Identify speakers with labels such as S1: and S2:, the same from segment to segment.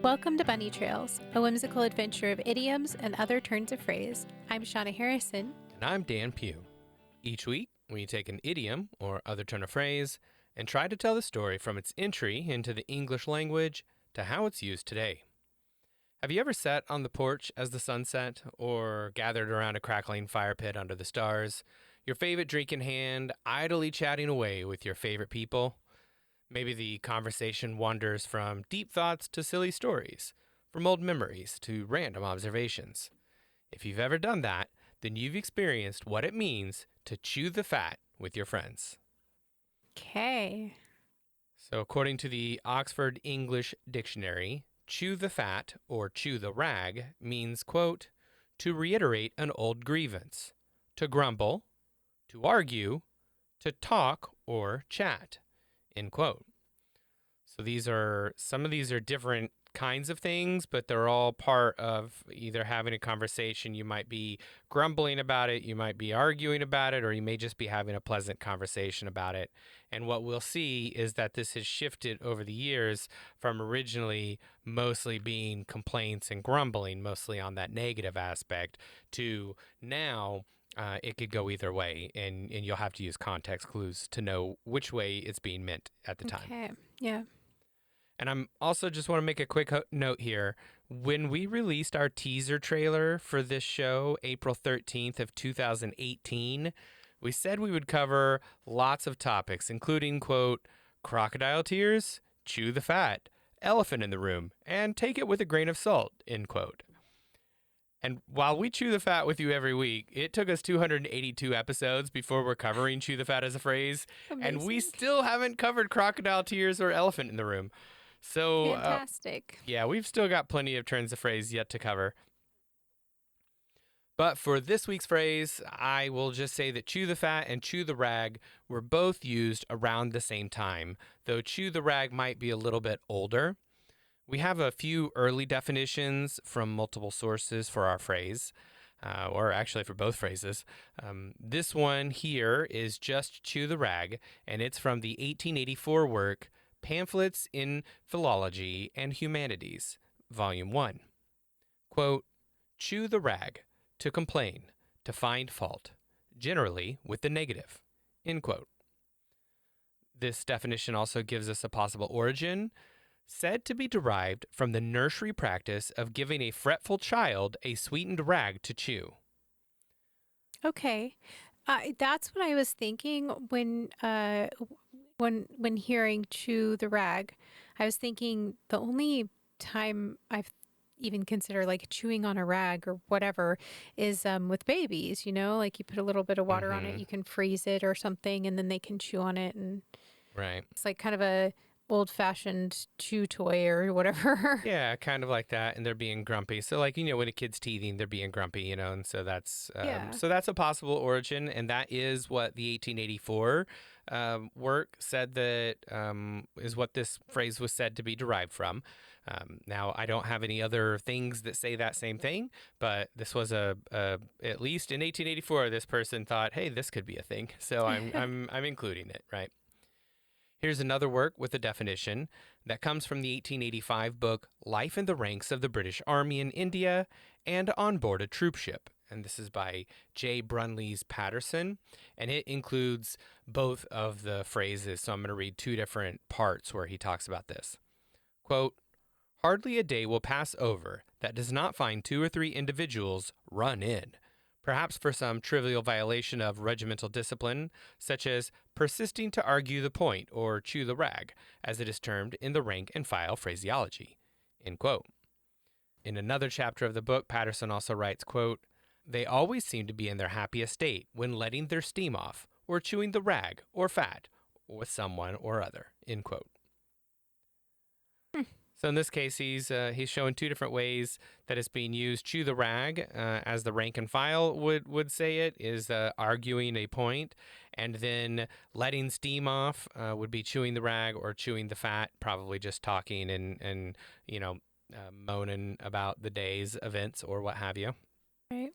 S1: Welcome to Bunny Trails, a whimsical adventure of idioms and other turns of phrase. I'm Shauna Harrison.
S2: And I'm Dan Pugh. Each week, we take an idiom or other turn of phrase and try to tell the story from its entry into the English language to how it's used today. Have you ever sat on the porch as the sun set or gathered around a crackling fire pit under the stars, your favorite drink in hand, idly chatting away with your favorite people? Maybe the conversation wanders from deep thoughts to silly stories, from old memories to random observations. If you've ever done that, then you've experienced what it means to chew the fat with your friends.
S1: Okay.
S2: So, according to the Oxford English Dictionary, chew the fat or chew the rag means, quote, to reiterate an old grievance, to grumble, to argue, to talk or chat, end quote. So some of these are different kinds of things, but they're all part of either having a conversation. You might be grumbling about it, you might be arguing about it, or you may just be having a pleasant conversation about it. And what we'll see is that this has shifted over the years from originally mostly being complaints and grumbling, mostly on that negative aspect, to now it could go either way, and you'll have to use context clues to know which way it's being meant at the time.
S1: Okay. Yeah.
S2: And I'm also just want to make a quick note here. When we released our teaser trailer for this show, April 13th of 2018, we said we would cover lots of topics, including, quote, crocodile tears, chew the fat, elephant in the room, and take it with a grain of salt, end quote. And while we chew the fat with you every week, it took us 282 episodes before we're covering chew the fat as a phrase.
S1: Amazing.
S2: And we still haven't covered crocodile tears or elephant in the room. So,
S1: Fantastic.
S2: yeah, we've still got plenty of turns of phrase yet to cover. But for this week's phrase, I will just say that chew the fat and chew the rag were both used around the same time, though chew the rag might be a little bit older. We have a few early definitions from multiple sources for our phrase, or actually for both phrases. This one here is just chew the rag, and it's from the 1884 work Pamphlets in Philology and Humanities, Volume 1. Quote, chew the rag, to complain, to find fault, generally with the negative, end quote. This definition also gives us a possible origin, said to be derived from the nursery practice of giving a fretful child a sweetened rag to chew.
S1: Okay. That's what I was thinking when hearing chew the rag. I was thinking the only time I've even considered like chewing on a rag or whatever is with babies, like you put a little bit of water on it, you can freeze it or something, and then they can chew on it. And
S2: right.
S1: It's like kind of a old-fashioned chew toy or whatever.
S2: Yeah, kind of like that, and they're being grumpy. So, like, when a kid's teething, they're being grumpy, and so that's so that's a possible origin, and that is what the 1884 work said that is what this phrase was said to be derived from. Now, I don't have any other things that say that same thing, but this was at least in 1884, this person thought, hey, this could be a thing, so I'm including it, right? Here's another work with a definition that comes from the 1885 book Life in the Ranks of the British Army in India and On Board a Troop Ship. And this is by J. Brunlees Patterson. And it includes both of the phrases. So I'm going to read two different parts where he talks about this. Quote, hardly a day will pass over that does not find 2 or 3 individuals run in. Perhaps for some trivial violation of regimental discipline, such as persisting to argue the point or chew the rag, as it is termed in the rank and file phraseology, end quote. In another chapter of the book, Patterson also writes, quote, they always seem to be in their happiest state when letting their steam off, or chewing the rag or fat with someone or other, end quote. So in this case, he's showing 2 different ways that it's being used. Chew the rag, as the rank and file would say it, is arguing a point. And then letting steam off would be chewing the rag or chewing the fat, probably just talking and moaning about the day's events or what have you.
S1: Right.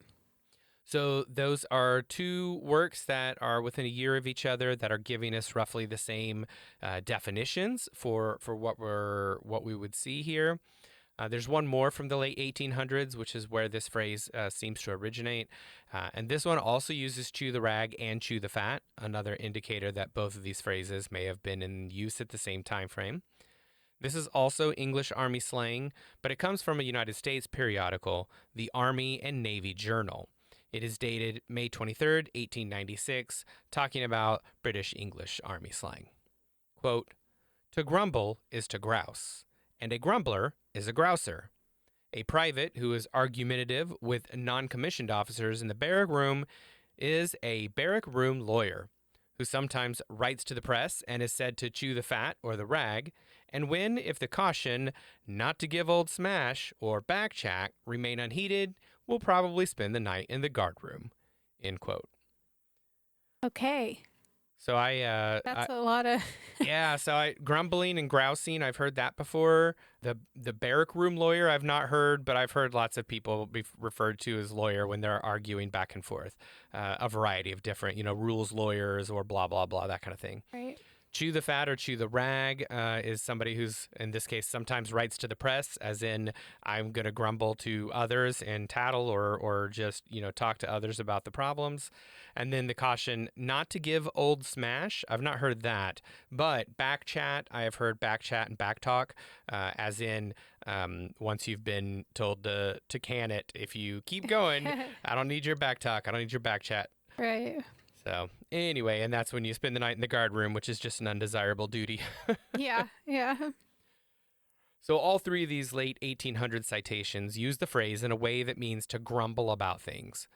S2: So those are 2 works that are within a year of each other that are giving us roughly the same definitions for what we would see here. There's one more from the late 1800s, which is where this phrase seems to originate. And this one also uses chew the rag and chew the fat, another indicator that both of these phrases may have been in use at the same time frame. This is also English Army slang, but it comes from a United States periodical, the Army and Navy Journal. It is dated May 23rd, 1896, talking about British English Army slang. Quote, to grumble is to grouse, and a grumbler is a grouser. A private who is argumentative with non-commissioned officers in the barrack room is a barrack room lawyer, who sometimes writes to the press and is said to chew the fat or the rag, and when, if the caution not to give old smash or backchat remain unheeded, will probably spend the night in the guard room. End quote.
S1: Okay.
S2: So
S1: That's a lot of
S2: yeah, so grumbling and grousing, I've heard that before. The barrack room lawyer I've not heard, but I've heard lots of people be referred to as lawyer when they're arguing back and forth. A variety of different, rules lawyers or blah blah blah, that kind of thing.
S1: right.
S2: Chew the fat or chew the rag is somebody who's, in this case, sometimes writes to the press, as in, I'm going to grumble to others and tattle or just, talk to others about the problems. And then the caution not to give old smash. I've not heard that. But back chat, I have heard back chat and back talk, as in, once you've been told to can it, if you keep going, I don't need your back talk. I don't need your back chat.
S1: Right.
S2: So anyway, and that's when you spend the night in the guard room, which is just an undesirable duty.
S1: Yeah. Yeah.
S2: So all three of these late 1800 citations use the phrase in a way that means to grumble about things.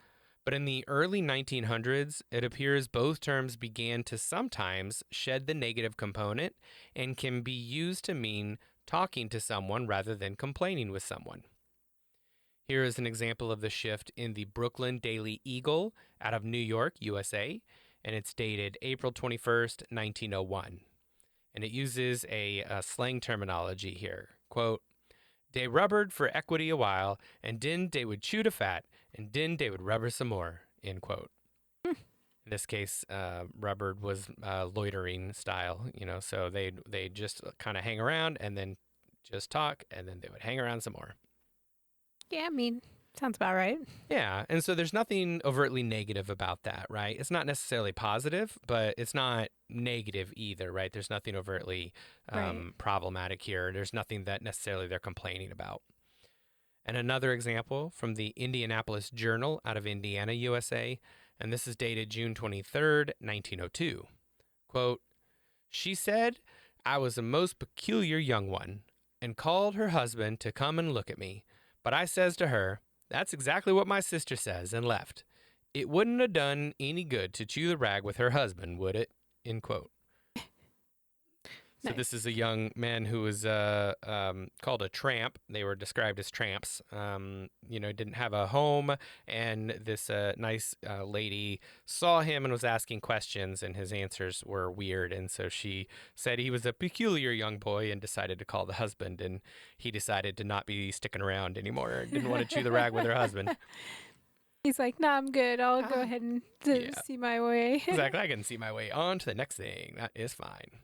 S2: But in the early 1900s, it appears both terms began to sometimes shed the negative component and can be used to mean talking to someone rather than complaining with someone. Here is an example of the shift in the Brooklyn Daily Eagle out of New York, USA, and it's dated April 21st, 1901. And it uses a slang terminology here. Quote, "Dey rubbered for equity a while, and den dey would chew the fat, and den dey would rubber some more." End quote. In this case, rubbered was loitering style, so they just kind of hang around and then just talk, and then they would hang around some more.
S1: Yeah, I mean, sounds about right.
S2: Yeah, and so there's nothing overtly negative about that, right? It's not necessarily positive, but it's not negative either, right? There's nothing overtly
S1: Right.
S2: problematic here. There's nothing that necessarily they're complaining about. And another example from the Indianapolis Journal out of Indiana, USA, and this is dated June 23rd, 1902. Quote, "She said I was a most peculiar young one, and called her husband to come and look at me. But I says to her, 'That's exactly what my sister says,' and left. It wouldn't have done any good to chew the rag with her husband, would it?" End quote. So this
S1: Nice.
S2: is a young man who was called a tramp. They were described as tramps. Didn't have a home, and this nice lady saw him and was asking questions, and his answers were weird. And so she said he was a peculiar young boy and decided to call the husband, and he decided to not be sticking around anymore. Didn't want to chew the rag with her husband.
S1: He's like, "Nah, I'm good. I'll go
S2: Ah,
S1: ahead and
S2: yeah,
S1: see my way."
S2: exactly. I can see my way on to the next thing. That is fine.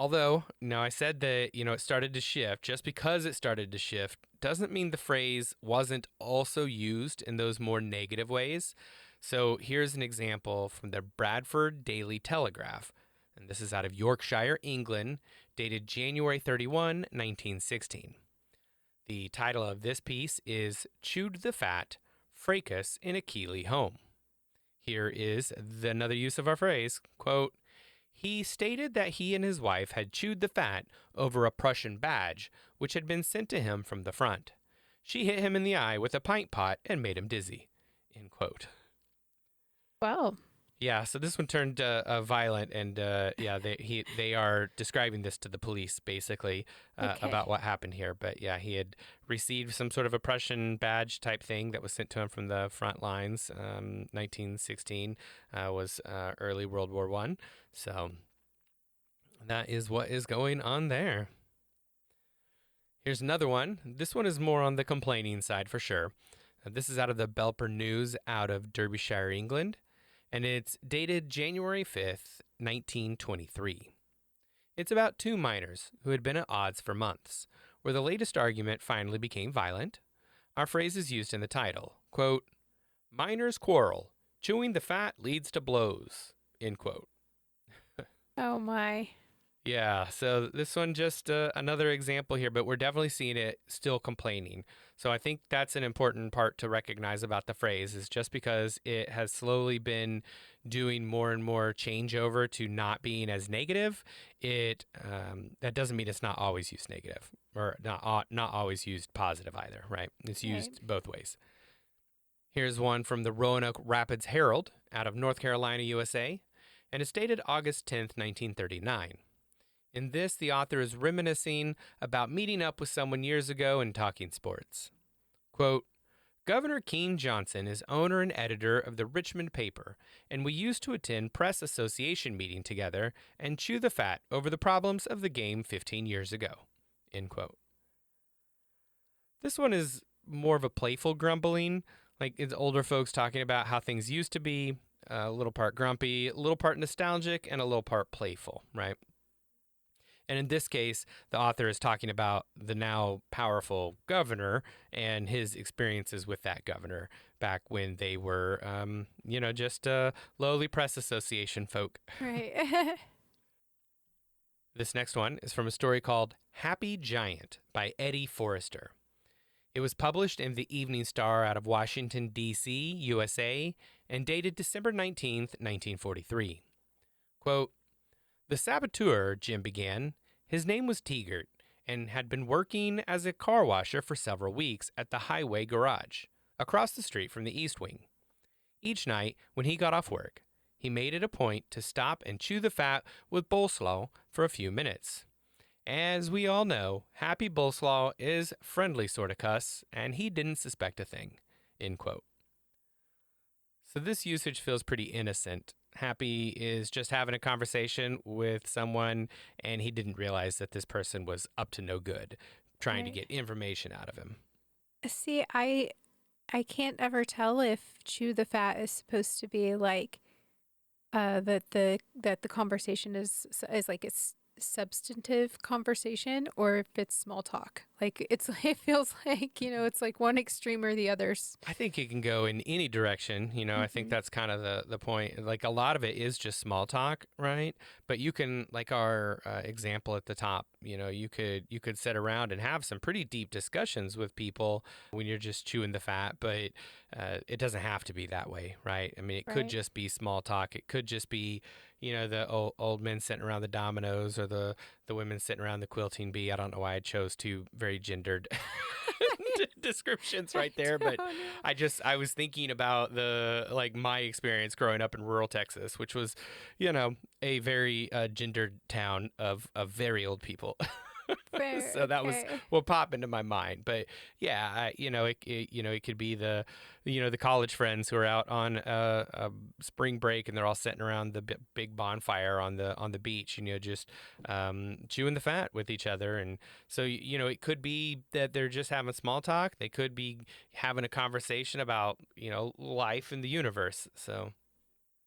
S2: Although, now I said that, it started to shift. Just because it started to shift doesn't mean the phrase wasn't also used in those more negative ways. So here's an example from the Bradford Daily Telegraph. And this is out of Yorkshire, England, dated January 31, 1916. The title of this piece is "Chewed the Fat, Fracas in a Keeley Home." Here is another use of our phrase, quote, "He stated that he and his wife had chewed the fat over a Prussian badge, which had been sent to him from the front. She hit him in the eye with a pint pot and made him dizzy." End quote.
S1: Wow.
S2: Yeah, so this one turned violent, and they are describing this to the police basically
S1: Okay.
S2: about what happened here. But yeah, he had received some sort of a Prussian badge type thing that was sent to him from the front lines. 1916 was early World War I, so that is what is going on there. Here's another one. This one is more on the complaining side for sure. This is out of the Belper News out of Derbyshire, England, and it's dated January 5th, 1923. It's about two miners who had been at odds for months, where the latest argument finally became violent, our phrase is used in the title. Quote, minors quarrel. Chewing the fat leads to blows. End quote.
S1: Oh my.
S2: Yeah, so this one just another example here, but we're definitely seeing it still complaining. So I think that's an important part to recognize about the phrase is just because it has slowly been doing more and more changeover to not being as negative, it that doesn't mean it's not always used negative or not always used positive either, right? It's
S1: Right.
S2: used both ways. Here's one from the Roanoke Rapids Herald out of North Carolina, USA, and it's dated August 10th, 1939. In this, the author is reminiscing about meeting up with someone years ago and talking sports. Quote, Governor Keene Johnson is owner and editor of the Richmond paper, and we used to attend press association meeting together and chew the fat over the problems of the game 15 years ago. End quote. This one is more of a playful grumbling, like it's older folks talking about how things used to be, a little part grumpy, a little part nostalgic, and a little part playful, right? And in this case, the author is talking about the now powerful governor and his experiences with that governor back when they were, just lowly press association folk.
S1: Right.
S2: This next one is from a story called Happy Giant by Eddie Forrester. It was published in the Evening Star out of Washington, D.C., USA, and dated December 19th, 1943. Quote, the saboteur, Jim began. His name was Teagert and had been working as a car washer for several weeks at the Highway Garage, across the street from the East Wing. Each night, when he got off work, he made it a point to stop and chew the fat with Bolslaw for a few minutes. As we all know, Happy Bolslaw is friendly sort of cuss, and he didn't suspect a thing. End quote. So this usage feels pretty innocent. Happy is just having a conversation with someone, and he didn't realize that this person was up to no good, trying to
S1: Right.
S2: get information out of him.
S1: See, I can't ever tell if chew the fat is supposed to be like that the conversation is like it's substantive conversation or if it's small talk. Like it's it feels like, it's like one extreme or the others.
S2: I think it can go in any direction. I think
S1: Hmm.
S2: that's kind of the point. Like a lot of it is just small talk, right? But you can, like our example at the top, you could sit around and have some pretty deep discussions with people when you're just chewing the fat. But it doesn't have to be that way, right? I mean, it could
S1: Right.
S2: just be small talk. It could just be, the old men sitting around the dominoes or the women sitting around the quilting bee. I don't know why I chose two very gendered descriptions
S1: I
S2: right there, but
S1: don't know.
S2: I was thinking about my experience growing up in rural Texas, which was, a very gendered town of very old people.
S1: Fair.
S2: So that was
S1: Okay.
S2: what popped into my mind. But yeah, it could be the college friends who are out on a spring break and they're all sitting around the big bonfire on the beach, just chewing the fat with each other. And so it could be that they're just having small talk. They could be having a conversation about life in the universe.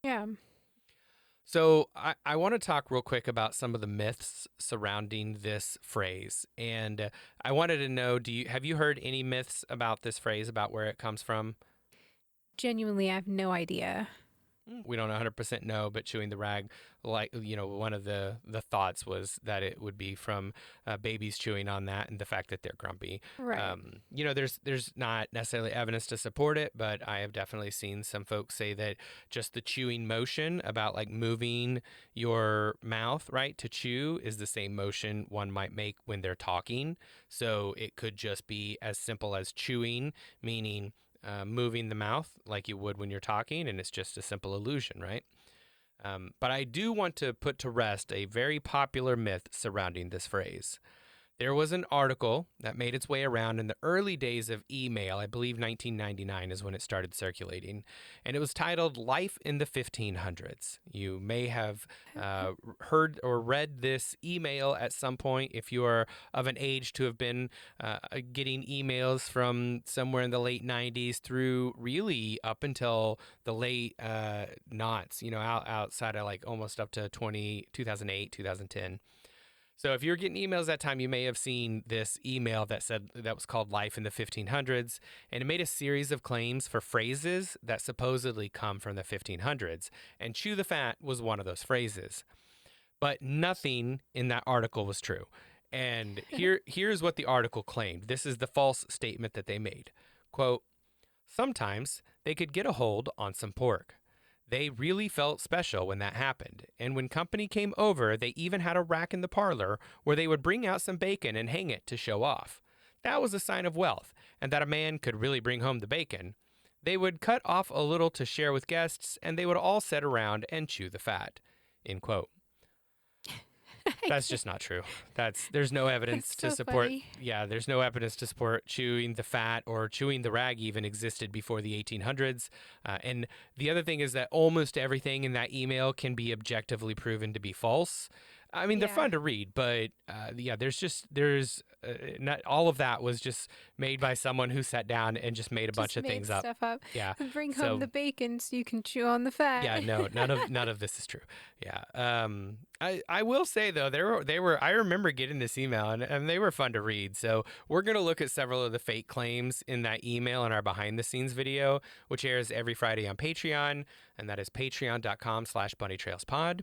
S1: Yeah.
S2: So I want to talk real quick about some of the myths surrounding this phrase, and I wanted to know: have you heard any myths about this phrase, about where it comes from?
S1: Genuinely, I have no idea.
S2: We don't 100% know, but chewing the rag, like one of the thoughts was that it would be from babies chewing on that and the fact that they're grumpy.
S1: Right.
S2: There's not necessarily evidence to support it, but I have definitely seen some folks say that just the chewing motion, about like moving your mouth right to chew, is the same motion one might make when they're talking. So it could just be as simple as chewing, meaning moving the mouth like you would when you're talking, and it's just a simple illusion, right? But I do want to put to rest a very popular myth surrounding this phrase. There was an article that made its way around in the early days of email. I believe 1999 is when it started circulating. And it was titled Life in the 1500s. You may have heard or read this email at some point if you are of an age to have been getting emails from somewhere in the late 90s through really up until the late noughts, outside of like almost up to 2008, 2010. So if you're getting emails that time, you may have seen this email that said that was called Life in the 1500s, and it made a series of claims for phrases that supposedly come from the 1500s, and chew the fat was one of those phrases. But nothing in that article was true. And here's what the article claimed. This is the false statement that they made. Quote, sometimes they could get a hold on some pork. They really felt special when that happened, and when company came over, they even had a rack in the parlor where they would bring out some bacon and hang it to show off. That was a sign of wealth, and that a man could really bring home the bacon. They would cut off a little to share with guests, and they would all sit around and chew the fat. End quote. That's just not true. There's no evidence
S1: It's
S2: to
S1: so
S2: support.
S1: funny.
S2: Yeah, there's no evidence to support chewing the fat or chewing the rag even existed before the 1800s. And the other thing is that almost everything in that email can be objectively proven to be false. I mean, they're
S1: Yeah.
S2: fun to read, but yeah, there's not all of that was just made by someone who sat down and just made a bunch
S1: Just
S2: of
S1: made
S2: things up.
S1: stuff up.
S2: Yeah.
S1: Bring home
S2: So
S1: the bacon so you can chew on the fat.
S2: yeah, no, none of this is true. Yeah. I will say though, they were I remember getting this email and they were fun to read. So we're gonna look at several of the fake claims in that email in our behind the scenes video, which airs every Friday on Patreon, and that is patreon.com/bunnytrailspod.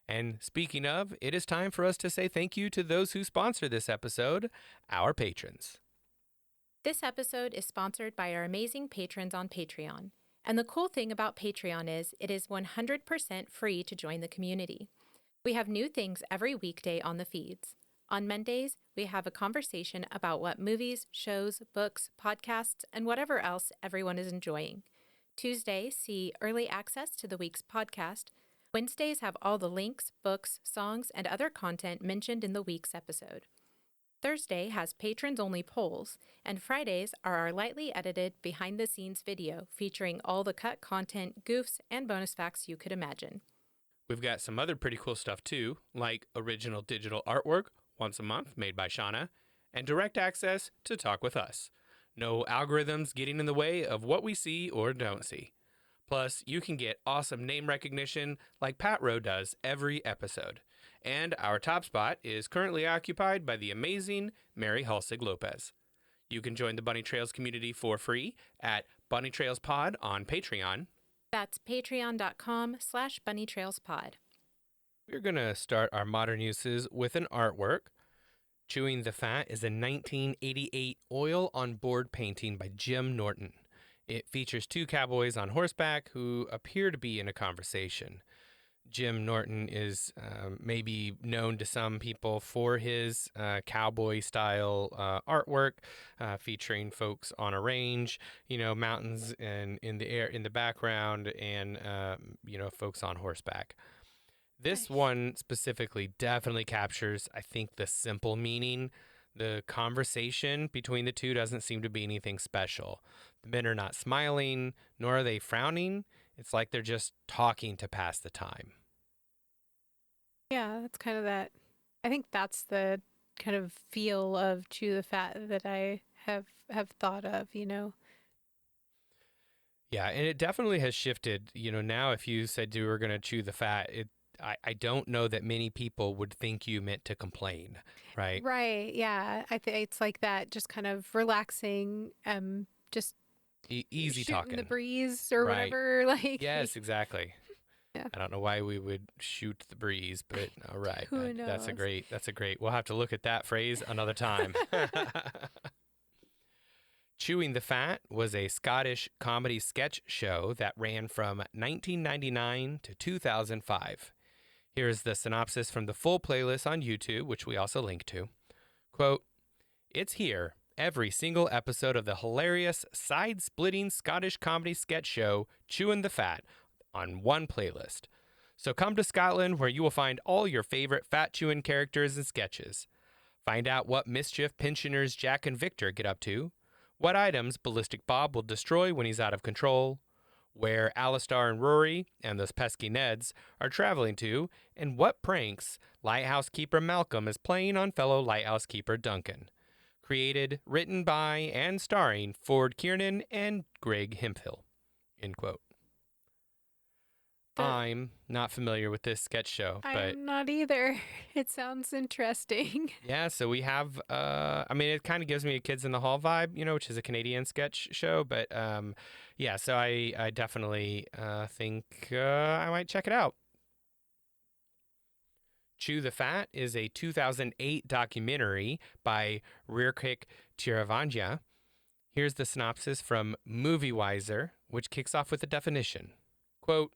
S2: And speaking of, it is time for us to say thank you to those who sponsor this episode, our patrons.
S3: This episode is sponsored by our amazing patrons on Patreon. And the cool thing about Patreon is it is 100% free to join the community. We have new things every weekday on the feeds. On Mondays, we have a conversation about what movies, shows, books, podcasts, and whatever else everyone is enjoying. Tuesdays see early access to the week's podcast. Wednesdays have all the links, books, songs, and other content mentioned in the week's episode. Thursday has patrons-only polls, and Fridays are our lightly edited behind-the-scenes video featuring all the cut content, goofs, and bonus facts you could imagine.
S2: We've got some other pretty cool stuff too, like original digital artwork once a month made by Shauna, and direct access to talk with us. No algorithms getting in the way of what we see or don't see. Plus, you can get awesome name recognition like Pat Rowe does every episode. And our top spot is currently occupied by the amazing Mary Halsig Lopez. You can join the Bunny Trails community for free at Bunny Trails Pod on Patreon.
S3: That's patreon.com/bunnytrailspod.
S2: We're going to start our modern uses with an artwork. Chewing the Fat is a 1988 oil on board painting by Jim Norton. It features two cowboys on horseback who appear to be in a conversation. Jim Norton is maybe known to some people for his cowboy-style artwork, featuring folks on a range, mountains and in the air in the background, and folks on horseback. This
S1: Nice.
S2: one specifically definitely captures, I think, the simple meaning. The conversation between the two doesn't seem to be anything special. The men are not smiling, nor are they frowning. It's like they're just talking to pass the time.
S1: Yeah, that's kind of that. I think that's the kind of feel of chew the fat that I have thought of.
S2: Yeah, and it definitely has shifted. Now if you said you were going to chew the fat, I don't know that many people would think you meant to complain, right?
S1: Right. Yeah. I think it's like that, just kind of relaxing, just
S2: Easy
S1: shooting
S2: talking.
S1: the breeze or
S2: Right.
S1: whatever. Like,
S2: Yes, exactly.
S1: Yeah.
S2: I don't know why we would shoot the breeze, but all right.
S1: Who
S2: That's a
S1: knows?
S2: great. We'll have to look at that phrase another time. Chewing the Fat was a Scottish comedy sketch show that ran from 1999 to 2005. Here's the synopsis from the full playlist on YouTube, which we also link to. Quote, "It's here, every single episode of the hilarious, side-splitting Scottish comedy sketch show, Chewing the Fat, on one playlist. So come to Scotland where you will find all your favorite fat-chewing characters and sketches. Find out what mischief pensioners Jack and Victor get up to, what items Ballistic Bob will destroy when he's out of control, where Alistar and Rory and those pesky Neds are traveling to, and what pranks Lighthouse Keeper Malcolm is playing on fellow Lighthouse Keeper Duncan. Created, written by, and starring Ford Kiernan and Greg Hemphill." End quote. I'm not familiar with this sketch show, but
S1: I'm not either. It sounds interesting.
S2: yeah, so we have, I mean, it kind of gives me a Kids in the Hall vibe, which is a Canadian sketch show. But yeah, so I definitely think I might check it out. Chew the Fat is a 2008 documentary by Rirkik Tiravanja. Here's the synopsis from MovieWiser, which kicks off with a definition. Quote,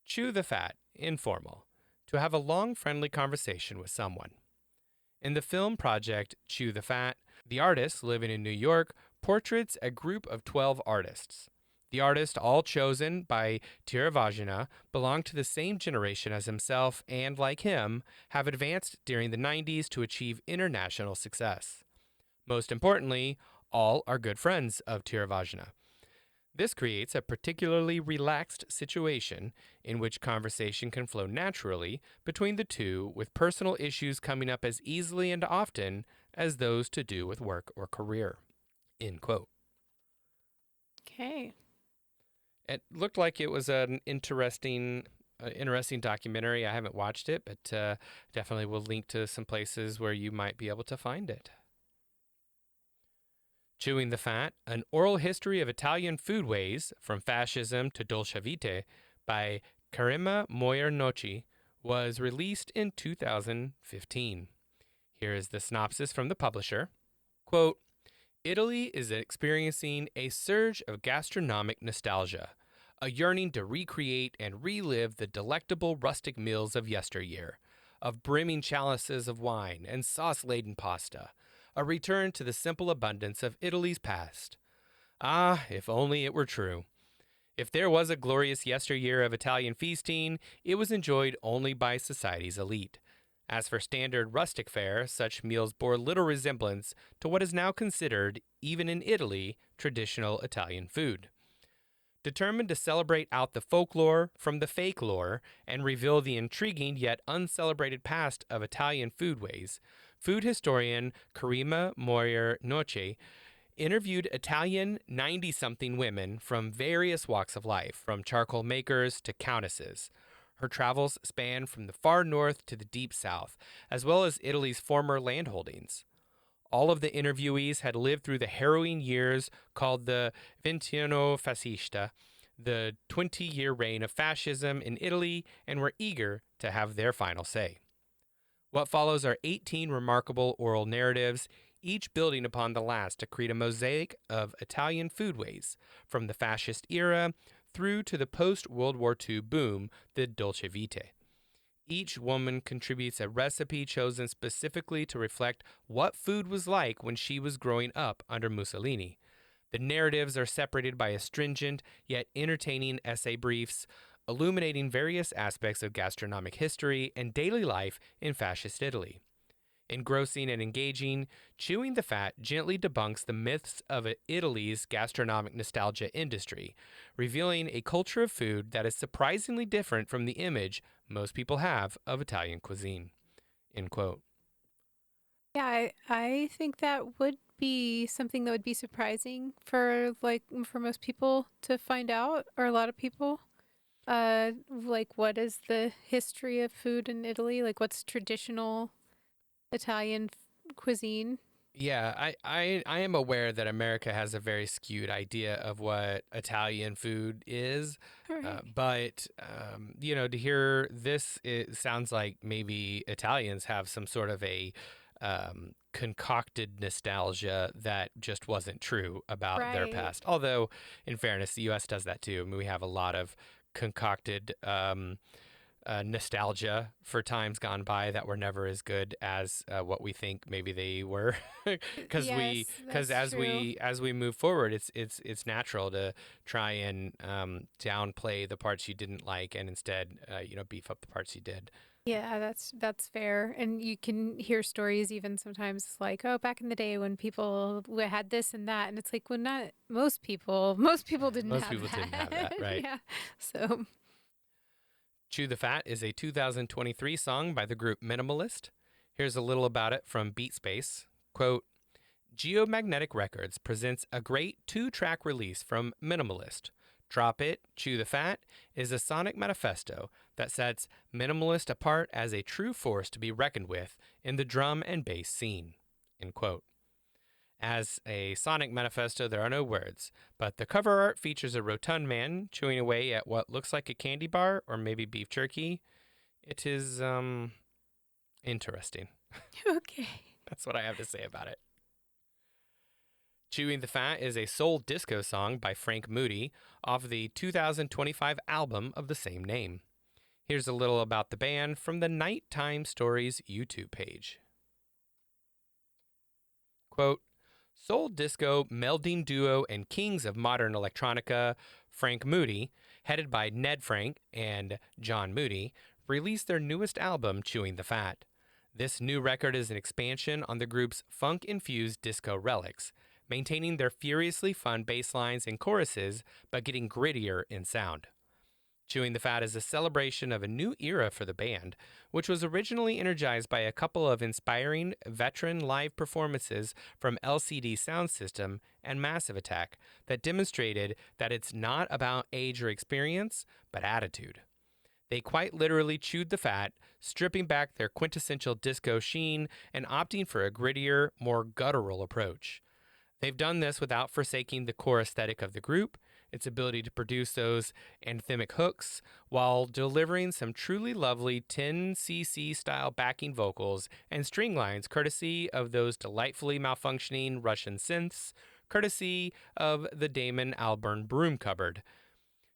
S2: chew the fat, informal, to have a long, friendly conversation with someone. In the film project Chew the Fat, the artist living in New York portraits a group of 12 artists. The artists, all chosen by Tiravajana, belong to the same generation as himself and, like him, have advanced during the 90s to achieve international success. Most importantly, all are good friends of Tiravajana. This creates a particularly relaxed situation in which conversation can flow naturally between the two, with personal issues coming up as easily and often as those to do with work or career. End quote.
S1: Okay.
S2: It looked like it was an interesting documentary. I haven't watched it, but definitely will link to some places where you might be able to find it. Chewing the Fat, An Oral History of Italian Foodways from Fascism to Dolce Vita by Karima Moyer Noci was released in 2015. Here is the synopsis from the publisher. Quote, Italy is experiencing a surge of gastronomic nostalgia, a yearning to recreate and relive the delectable rustic meals of yesteryear, of brimming chalices of wine and sauce-laden pasta, a return to the simple abundance of Italy's past. Ah, if only it were true. If there was a glorious yesteryear of Italian feasting, it was enjoyed only by society's elite. As for standard rustic fare, such meals bore little resemblance to what is now considered, even in Italy, traditional Italian food. Determined to celebrate out the folklore from the fake lore and reveal the intriguing yet uncelebrated past of Italian foodways, food historian Karima Moyer Noce interviewed Italian 90-something women from various walks of life, from charcoal makers to countesses. Her travels span from the far north to the deep south, as well as Italy's former landholdings. All of the interviewees had lived through the harrowing years called the Ventennio Fascista, the 20-year reign of fascism in Italy, and were eager to have their final say. What follows are 18 remarkable oral narratives, each building upon the last to create a mosaic of Italian foodways, from the fascist era through to the post-World War II boom, the Dolce Vita. Each woman contributes a recipe chosen specifically to reflect what food was like when she was growing up under Mussolini. The narratives are separated by astringent yet entertaining essay briefs, illuminating various aspects of gastronomic history and daily life in fascist Italy. Engrossing and engaging, Chewing the Fat gently debunks the myths of Italy's gastronomic nostalgia industry, revealing a culture of food that is surprisingly different from the image most people have of Italian cuisine. End quote.
S1: Yeah, I think that would be something that would be surprising for most people to find out, or a lot of people. Like, what is the history of food in Italy? Like, what's traditional Italian cuisine?
S2: Yeah, I am aware that America has a very skewed idea of what Italian food is,
S1: Right.
S2: but to hear this, it sounds like maybe Italians have some sort of a concocted nostalgia that just wasn't true about their
S1: Right.
S2: past. Although, in fairness, the U.S. does that too. I mean, we have a lot of concocted nostalgia for times gone by that were never as good as what we think maybe they were, because
S1: Yes, that's true.
S2: as we move forward, it's natural to try and downplay the parts you didn't like and instead beef up the parts you did.
S1: Yeah, that's fair. And you can hear stories even sometimes like, oh, back in the day when people had this and that, and it's like, well, not most people didn't
S2: Most
S1: have
S2: people didn't have
S1: that.
S2: that, right?
S1: Yeah. So,
S2: Chew the Fat is a 2023 song by the group Minimalist. Here's a little about it from Beatspace. Quote, Geomagnetic Records presents a great 2-track release from Minimalist, Drop It, Chew the Fat is a sonic manifesto that sets minimalist apart as a true force to be reckoned with in the drum and bass scene. End quote. As a sonic manifesto, there are no words, but the cover art features a rotund man chewing away at what looks like a candy bar or maybe beef jerky. It is, interesting.
S1: Okay.
S2: That's what I have to say about it. Chewing the Fat is a soul disco song by Frank Moody off the 2025 album of the same name. Here's a little about the band from the Nighttime Stories YouTube page. Quote, soul disco melding duo and kings of modern electronica, Frank Moody, headed by Ned Frank and John Moody, released their newest album, Chewing the Fat. This new record is an expansion on the group's funk-infused disco relics, maintaining their furiously fun bass lines and choruses, but getting grittier in sound. Chewing the Fat is a celebration of a new era for the band, which was originally energized by a couple of inspiring veteran live performances from LCD Sound System and Massive Attack that demonstrated that it's not about age or experience, but attitude. They quite literally chewed the fat, stripping back their quintessential disco sheen and opting for a grittier, more guttural approach. They've done this without forsaking the core aesthetic of the group, its ability to produce those anthemic hooks, while delivering some truly lovely 10cc style backing vocals and string lines courtesy of those delightfully malfunctioning Russian synths, courtesy of the Damon Albarn broom cupboard.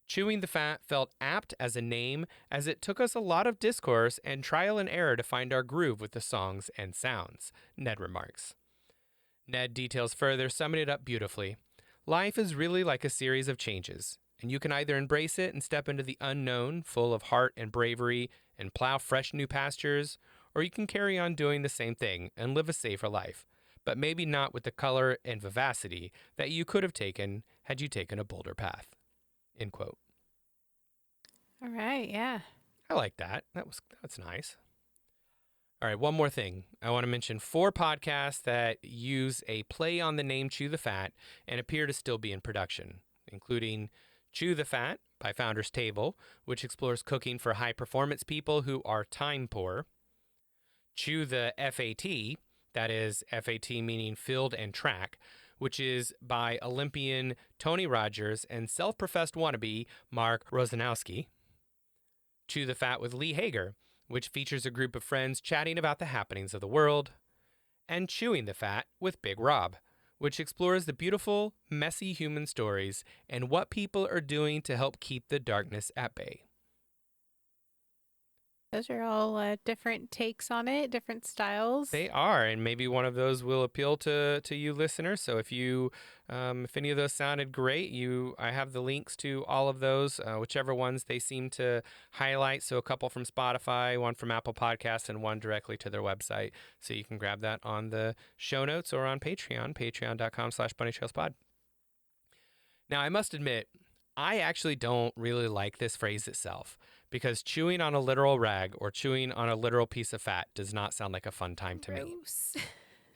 S2: Chewing the Fat felt apt as a name, as it took us a lot of discourse and trial and error to find our groove with the songs and sounds, Ned remarks. Ned details further, summing it up beautifully. Life is really like a series of changes, and you can either embrace it and step into the unknown, full of heart and bravery, and plow fresh new pastures, or you can carry on doing the same thing and live a safer life, but maybe not with the color and vivacity that you could have taken had you taken a bolder path. End quote.
S1: All right. Yeah.
S2: I like that. That's nice. All right, one more thing. I want to mention 4 podcasts that use a play on the name Chew the Fat and appear to still be in production, including Chew the Fat by Founders Table, which explores cooking for high-performance people who are time poor. Chew the FAT, that is FAT meaning field and track, which is by Olympian Tony Rogers and self-professed wannabe Mark Rosanowski. Chew the Fat with Lee Hager, which features a group of friends chatting about the happenings of the world. And Chewing the Fat with Big Rob, which explores the beautiful, messy human stories and what people are doing to help keep the darkness at bay.
S1: Those are all different takes on it, different styles.
S2: They are, and maybe one of those will appeal to you listeners. So if any of those sounded great, I have the links to all of those, whichever ones they seem to highlight. So a couple from Spotify, one from Apple Podcasts, and one directly to their website. So you can grab that on the show notes or on Patreon, patreon.com/bunnytrailspod. Now, I must admit, I actually don't really like this phrase itself, because chewing on a literal rag or chewing on a literal piece of fat does not sound like a fun time to me.
S1: Gross.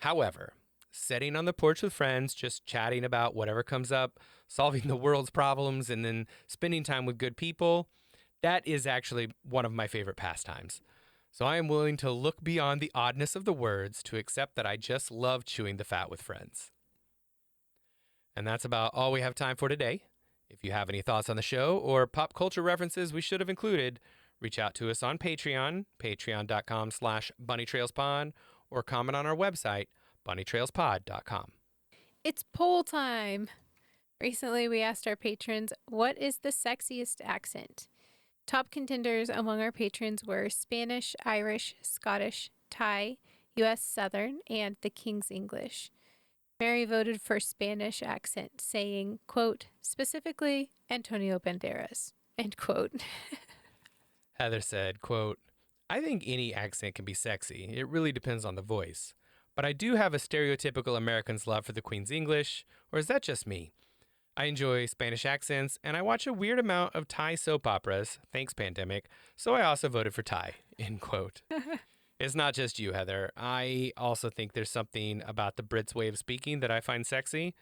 S2: However, sitting on the porch with friends, just chatting about whatever comes up, solving the world's problems, and then spending time with good people, that is actually one of my favorite pastimes. So I am willing to look beyond the oddness of the words to accept that I just love chewing the fat with friends. And that's about all we have time for today. If you have any thoughts on the show or pop culture references we should have included, reach out to us on Patreon, patreon.com/bunnytrailspod, or comment on our website, bunnytrailspod.com.
S1: It's poll time. Recently, we asked our patrons, what is the sexiest accent? Top contenders among our patrons were Spanish, Irish, Scottish, Thai, U.S. Southern, and the King's English. Mary voted for Spanish accent, saying, quote, specifically Antonio Banderas, end quote.
S2: Heather said, quote, I think any accent can be sexy. It really depends on the voice. But I do have a stereotypical American's love for the Queen's English, or is that just me? I enjoy Spanish accents, and I watch a weird amount of Thai soap operas, thanks pandemic, so I also voted for Thai, end quote. It's not just you, Heather. I also think there's something about the Brits' way of speaking that I find sexy.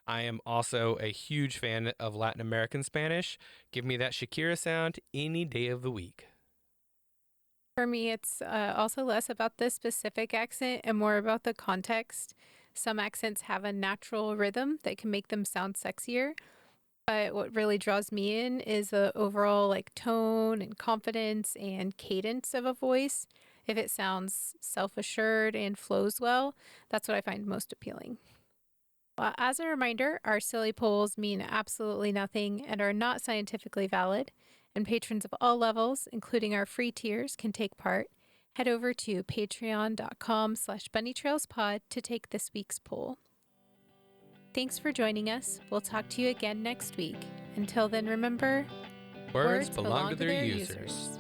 S2: I am also a huge fan of Latin American Spanish. Give me that Shakira sound any day of the week.
S1: For me, it's also less about the specific accent and more about the context. Some accents have a natural rhythm that can make them sound sexier, but what really draws me in is the overall like tone and confidence and cadence of a voice. If it sounds self-assured and flows well, that's what I find most appealing. Well, as a reminder, our silly polls mean absolutely nothing and are not scientifically valid, and patrons of all levels, including our free tiers, can take part. Head over to patreon.com/bunnytrailspod to take this week's poll. Thanks for joining us. We'll talk to you again next week. Until then, remember,
S2: Words belong to their users.